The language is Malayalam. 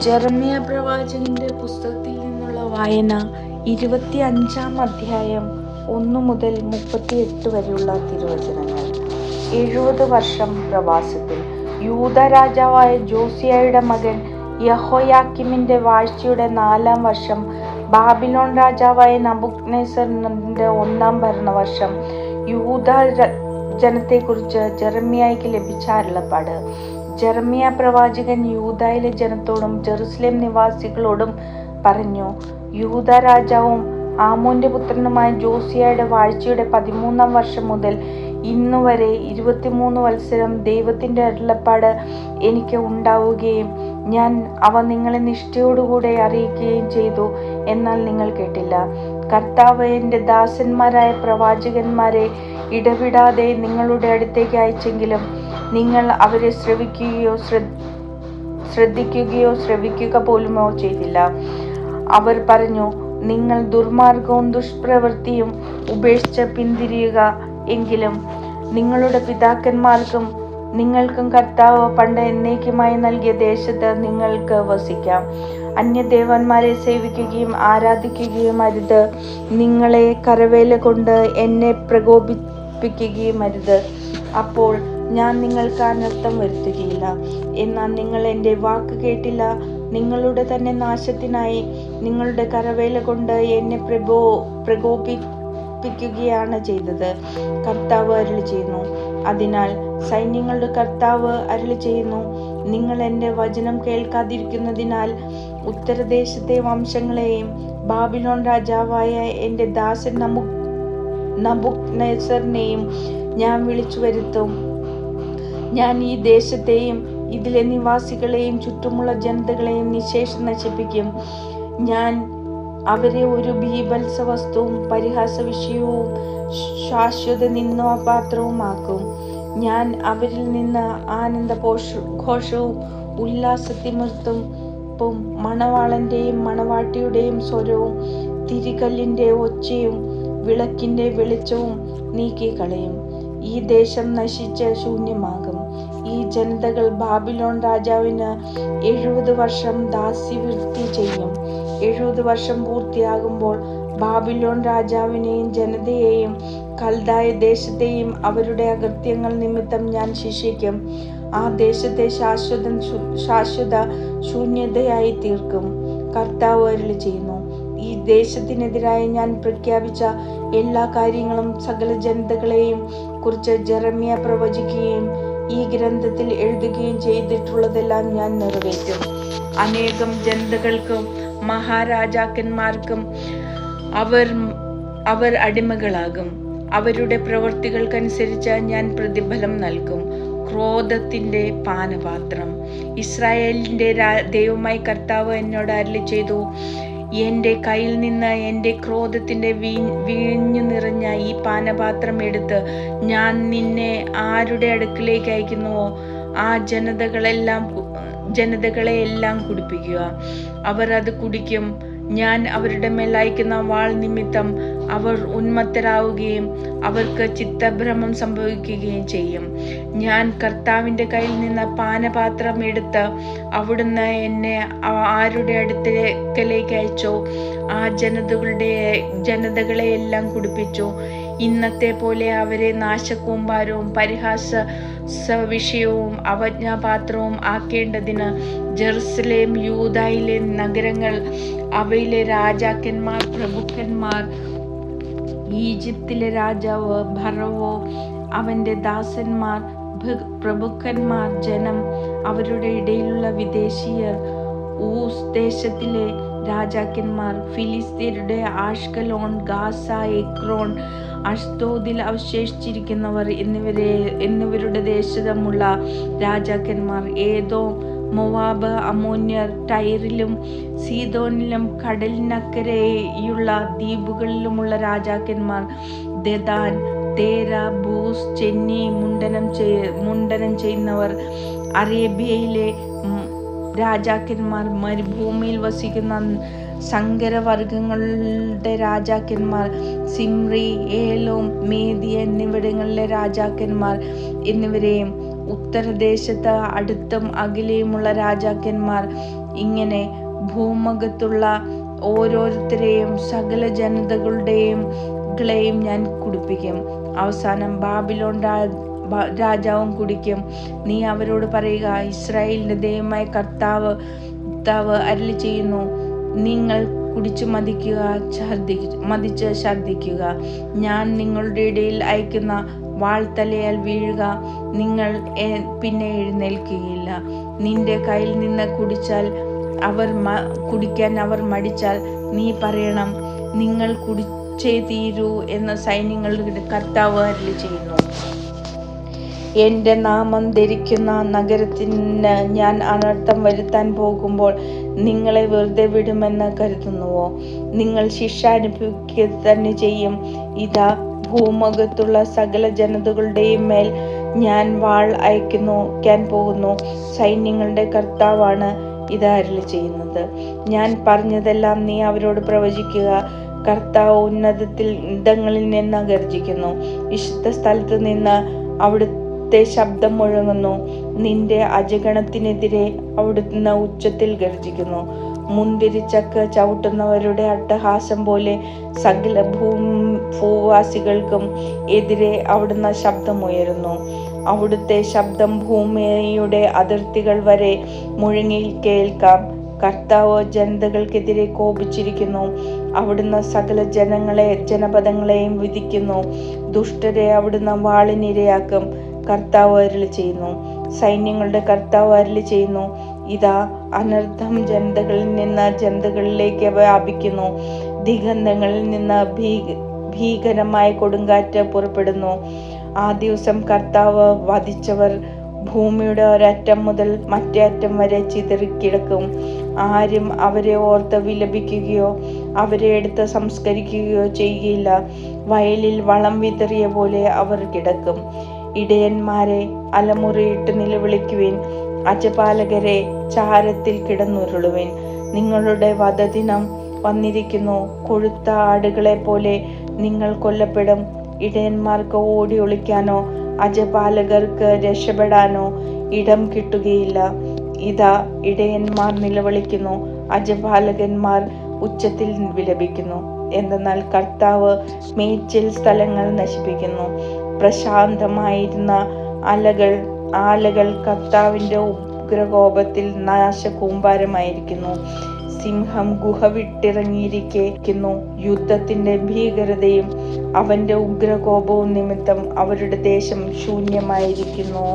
ജെറമ്യ പ്രവാചകന്റെ പുസ്തകത്തിൽ നിന്നുള്ള വായന 25-ാം അധ്യായം 1 മുതൽ 38 വരെയുള്ള തിരുവചനങ്ങൾ. 70 വർഷം പ്രവാസത്തിൽ. യൂദ രാജാവായ ജോസിയായുടെ മകൻ യഹോയാക്കീമിന്റെ വാഴ്ചയുടെ 4-ാം വർഷം, ബാബിലോൺ രാജാവായ നബൂഖദ്നേസറിന്റെ 1-ാം ഭരണവർഷം, യൂദ ജനത്തെക്കുറിച്ച് ജെറമ്യായ്ക്ക് ലഭിച്ച അരുളപ്പാട്. ജെറമ്യ പ്രവാചകൻ യൂദായിലെ ജനത്തോടും ജെറുസലേം നിവാസികളോടും പറഞ്ഞു: യൂദ രാജാവും ആമോന്റെ പുത്രനുമായ ജോസിയായുടെ വാഴ്ചയുടെ 13-ാം വർഷം മുതൽ ഇന്നുവരെ 23 വത്സരം ദൈവത്തിന്റെ അരുളപ്പാട് എനിക്ക് ഉണ്ടാവുകയും ഞാൻ അവ നിങ്ങളെ നിഷ്ഠയോടുകൂടെ അറിയിക്കുകയും ചെയ്തു. എന്നാൽ നിങ്ങൾ കേട്ടില്ല. കർത്താവ് എൻ്റെ ദാസന്മാരായ പ്രവാചകന്മാരെ ഇടവിടാതെ നിങ്ങളുടെ അടുത്തേക്ക് അയച്ചെങ്കിലും നിങ്ങൾ അവരെ ശ്രദ്ധിക്കുക പോലുമോ ചെയ്തില്ല. അവർ പറഞ്ഞു: നിങ്ങൾ ദുർമാർഗവും ദുഷ്പ്രവൃത്തിയും ഉപേക്ഷിച്ച് പിന്തിരിയുക. എങ്കിലും നിങ്ങളുടെ പിതാക്കന്മാർക്കും നിങ്ങൾക്കും കർത്താവ് പണ്ട് എന്നേക്കുമായി നൽകിയ ദേശത്ത് നിങ്ങൾക്ക് വസിക്കാം. അന്യദേവന്മാരെ സേവിക്കുകയും ആരാധിക്കുകയും അരുത്. നിങ്ങളെ കരവേല കൊണ്ട് എന്നെ പ്രകോപിപ്പിക്കുകയും അരുത്. അപ്പോൾ ഞാൻ നിങ്ങൾക്ക് അനർത്ഥം വരുത്തുകയില്ല. എന്നാൽ നിങ്ങൾ എൻ്റെ വാക്ക് കേട്ടില്ല. നിങ്ങളുടെ തന്നെ നാശത്തിനായി നിങ്ങളുടെ കരവേല കൊണ്ട് എന്നെ പ്രകോപിപ്പിക്കുകയാണ് ചെയ്തത്. കർത്താവ് അരുളിച്ചെയ്യുന്നു. അതിനാൽ സൈന്യങ്ങളുടെ കർത്താവ് അരുളിച്ചെയ്യുന്നു: നിങ്ങൾ എൻ്റെ വചനം കേൾക്കാതിരിക്കുന്നതിനാൽ ഉത്തരദേശത്തെ വംശങ്ങളെയും ബാബിലോൺ രാജാവായ എൻ്റെ ദാസൻ നബൂഖദ്നേസറിനെയും ഞാൻ വിളിച്ചു വരുത്തും. ഞാൻ ഈ ദേശത്തെയും ഇതിലെ നിവാസികളെയും ചുറ്റുമുള്ള ജനതകളെയും നിശേഷം നശിപ്പിക്കും. ഞാൻ അവരെ ഒരു ബീഭത്സ വസ്തുവും പരിഹാസ വിഷയവും ശാശ്വത നിന്ദാപാത്രവുമാക്കും. ഞാൻ അവരിൽ നിന്ന് ആനന്ദഘോഷവും ഉല്ലാസത്തിമിർപ്പും മണവാളന്റെയും മണവാട്ടിയുടെയും സ്വരവും തിരികല്ലിന്റെ ഒച്ചയും വിളക്കിന്റെ വെളിച്ചവും നീക്കിക്കളയും. ഈ ദേശം നശിച്ച് ശൂന്യമാകും. ഈ ജനതകൾ ബാബിലോൺ രാജാവിന് 70 വർഷം ദാസ്യവൃത്തി ചെയ്യും. 70 വർഷം പൂർത്തിയാകുമ്പോൾ ബാബിലോൺ രാജാവിനെയും ജനതയെയും കൽദായ ദേശത്തെയും അവരുടെ അകൃത്യങ്ങൾ നിമിത്തം ഞാൻ ശിക്ഷിക്കും. ആ ദേശത്തെ ശാശ്വത ശൂന്യതയായി തീർക്കും. കർത്താവ് അരുളിച്ചെയ്യുന്നു. ഈ ദേശത്തിനെതിരായി ഞാൻ പ്രഖ്യാപിച്ച എല്ലാ കാര്യങ്ങളും സകല ജനതകളെയും കുറിച്ച് ജെറമ്യ പ്രവചിക്കുകയും ഈ ഗ്രന്ഥത്തിൽ എഴുതുകയും ചെയ്തിട്ടുള്ളതെല്ലാം ഞാൻ നിറവേറ്റും. അനേകം ജനതകൾക്കും മഹാരാജാക്കന്മാർക്കും അവർ അടിമകളാകും. അവരുടെ പ്രവൃത്തികൾക്കനുസരിച്ച് ഞാൻ പ്രതിഫലം നൽകും. ക്രോധത്തിന്റെ പാനപാത്രം. ഇസ്രായേലിന്റെ ദൈവമായ കർത്താവ് എന്നോട് അരുളിച്ചെയ്തു: എൻ്റെ കയ്യിൽ നിന്ന് എൻ്റെ ക്രോധത്തിന്റെ വീഞ്ഞു നിറഞ്ഞ ഈ പാനപാത്രം എടുത്ത് ഞാൻ നിന്നെ ആരുടെ അടുക്കിലേക്ക് അയക്കുന്നുവോ ആ ജനതകളെയെല്ലാം കുടിപ്പിക്കുക. അവർ അത് കുടിക്കും. ഞാൻ അവരുടെ മേൽ അയക്കുന്ന വാൾ നിമിത്തം അവർ ഉന്മത്തരാവുകയും അവർക്ക് ചിത്തഭ്രമം സംഭവിക്കുകയും ചെയ്യും. ഞാൻ കർത്താവിൻ്റെ കയ്യിൽ നിന്ന് പാനപാത്രം എടുത്ത് അവിടുന്ന് എന്നെ ആരുടെ അടുത്തേക്ക് അയച്ചോ ആ ജനതകളെയെല്ലാം കുടിപ്പിച്ചു. ഇന്നത്തെ പോലെ അവരെ നാശകൂമ്പാരവും പരിഹാസ വിഷയവും അവജ്ഞാപാത്രവും ആക്കേണ്ടതിന് ജെറുസലേം, യൂദായിലെ നഗരങ്ങൾ, അവയിലെ രാജാക്കന്മാർ, പ്രഭുക്കന്മാർ, ഈജിപ്തിലെ രാജാവ് ഫറവോ, അവന്റെ ദാസന്മാർ, പ്രഭുക്കന്മാർ, ജനം, അവരുടെ ഇടയിലുള്ള വിദേശീയർ, ഊസ് ദേശത്തിലെ രാജാക്കന്മാർ, ഫിലിസ്ത്യരുടെ ആഷ്കലോൺ, ഗാസ, എക്രോൺ, അഷ്ദോദിൽ അവശേഷിച്ചിരിക്കുന്നവർ എന്നിവരുടെ ദേശമുള്ള രാജാക്കന്മാർ, ഏദോം, മോവാബ്, അമ്മോന്യർ, ടൈറിലും സീദോനിലും കടലിനക്കരെയുള്ള ദ്വീപുകളിലുമുള്ള രാജാക്കന്മാർ, ദെദാൻ, തേര, ബൂസ്, ചെന്നി മുണ്ടനം ചെയ്യുന്നവർ, അറേബ്യയിലെ രാജാക്കന്മാർ, മരുഭൂമിയിൽ വസിക്കുന്ന സങ്കരവർഗങ്ങളുടെ രാജാക്കന്മാർ, സിമ്രി, ഏലോം, മേദിയ എന്നിവിടങ്ങളിലെ രാജാക്കന്മാർ എന്നിവരെയും ഉത്തരദേശത്ത് അടുത്തും അകലെയുമുള്ള രാജാക്കന്മാർ, ഇങ്ങനെ ഭൂമുഖത്തുള്ള ഓരോരുത്തരെയും സകല ജനതകളുടെയും ഞാൻ കുടിപ്പിക്കും. അവസാനം ബാബിലോൺ രാജാവും കുടിക്കും. നീ അവരോട് പറയുക, ഇസ്രായേലിന്റെ ദൈവമായ കർത്താവ് അരുളി ചെയ്യുന്നു, നിങ്ങൾ കുടിച്ചു മതിച്ച് ഛർദ്ദിക്കുക. ഞാൻ നിങ്ങളുടെ ഇടയിൽ അയക്കുന്ന വാൾ തലയാൽ വീഴുക. നിങ്ങൾ പിന്നെ എഴുന്നേൽക്കുകയില്ല. നിന്റെ കയ്യിൽ നിന്ന് കുടിക്കാൻ അവർ മടിച്ചാൽ നീ പറയണം, നിങ്ങൾ കുടിച്ചേ തീരൂ എന്ന് സൈന്യങ്ങളുടെ കർത്താവ് അരുളി ചെയ്യുന്നു. എൻ്റെ നാമം ധരിക്കുന്ന നഗരത്തിന് ഞാൻ അനർത്ഥം വരുത്താൻ പോകുമ്പോൾ നിങ്ങളെ വെറുതെ വിടുമെന്ന് കരുതുന്നുവോ? നിങ്ങൾ ശിക്ഷ അനുഭവിക്കുക തന്നെ ചെയ്യും. ഇതാ, ഭൂമുഖത്തുള്ള സകല ജനതകളുടെയും മേൽ ഞാൻ വാൾ അയക്കാൻ പോകുന്നു. സൈന്യങ്ങളുടെ കർത്താവാണ് ഇത് അരുളി ചെയ്യുന്നത്. ഞാൻ പറഞ്ഞതെല്ലാം നീ അവരോട് പ്രവചിക്കുക. കർത്താവ് ഇടങ്ങളിൽ നിന്ന് ഗർജിക്കുന്നു. വിശുദ്ധ സ്ഥലത്ത് നിന്ന് അവിടുത്തെ ശബ്ദം മുഴങ്ങുന്നു. നിന്റെ അജഗണത്തിനെതിരെ അവിടുന്ന് ഉച്ചത്തിൽ ഗർജിക്കുന്നു. മുന്തിരിച്ചക്ക് ചവിട്ടുന്നവരുടെ അട്ടഹാസം പോലെ സകല ഭൂവാസികൾക്കും എതിരെ അവിടുന്ന് ശബ്ദമുയരുന്നു. അവിടുത്തെ ശബ്ദം ഭൂമിയുടെ അതിർത്തികൾ വരെ മുഴങ്ങി കേൾക്കാം. കർത്താവ് ജനതകൾക്കെതിരെ കോപിച്ചിരിക്കുന്നു. അവിടുന്ന് സകല ജനപദങ്ങളെയും വിധിക്കുന്നു. ദുഷ്ടരെ അവിടുന്ന് വാളിനിരയാക്കും. കർത്താവ് അരുളി ചെയ്യുന്നു. സൈന്യങ്ങളുടെ കർത്താവ് അരുളി ചെയ്യുന്നു. ഇതാ, അനർത്ഥം ജനതകളിൽ നിന്ന് ജനതകളിലേക്ക് വ്യാപിക്കുന്നു. ദിഗന്ധങ്ങളിൽ നിന്ന് ഭീകരമായ കൊടുങ്കാറ്റ് പുറപ്പെടുന്നു. ആ ദിവസം കർത്താവ് വധിച്ചവർ ഭൂമിയുടെ ഒരറ്റം മുതൽ മറ്റേ അറ്റം വരെ ചിതറിക്കിടക്കും. ആരും അവരെ ഓർത്ത് വിലപിക്കുകയോ അവരെ എടുത്ത് സംസ്കരിക്കുകയോ ചെയ്യുകയില്ല. വയലിൽ വളം വിതറിയ പോലെ അവർ കിടക്കും. ഇടയന്മാരെ അലമുറയിട്ട് നിലവിളിക്കുവിൻ. അജപാലകരെ ചാരത്തിൽ കിടന്നുരുളുവിൻ. നിങ്ങളുടെ വധദിനം വന്നിരിക്കുന്നു. കൊഴുത്ത ആടുകളെ പോലെ നിങ്ങൾ കൊല്ലപ്പെടും. ഇടയന്മാർക്ക് ഓടി ഒളിക്കാനോ അജപാലകർക്ക് രക്ഷപ്പെടാനോ ഇടം കിട്ടുകയില്ല. ഇതാ, ഇടയന്മാർ നിലവിളിക്കുന്നു, അജപാലകന്മാർ ഉച്ചത്തിൽ വിലപിക്കുന്നു. എന്തെന്നാൽ കർത്താവ് മേച്ചിൽ സ്ഥലങ്ങൾ നശിപ്പിക്കുന്നു. പ്രശാന്തമായിരുന്ന ആലകൾ കർത്താവിന്റെ ഉഗ്രകോപത്തിൽ നാശകൂമ്പാരമായിരിക്കുന്നു. സിംഹം ഗുഹ വിട്ടിറങ്ങിയിരിക്കുന്നു. യുദ്ധത്തിന്റെ ഭീകരതയും അവന്റെ ഉഗ്രകോപവും നിമിത്തം അവരുടെ ദേശം ശൂന്യമായിരിക്കുന്നു.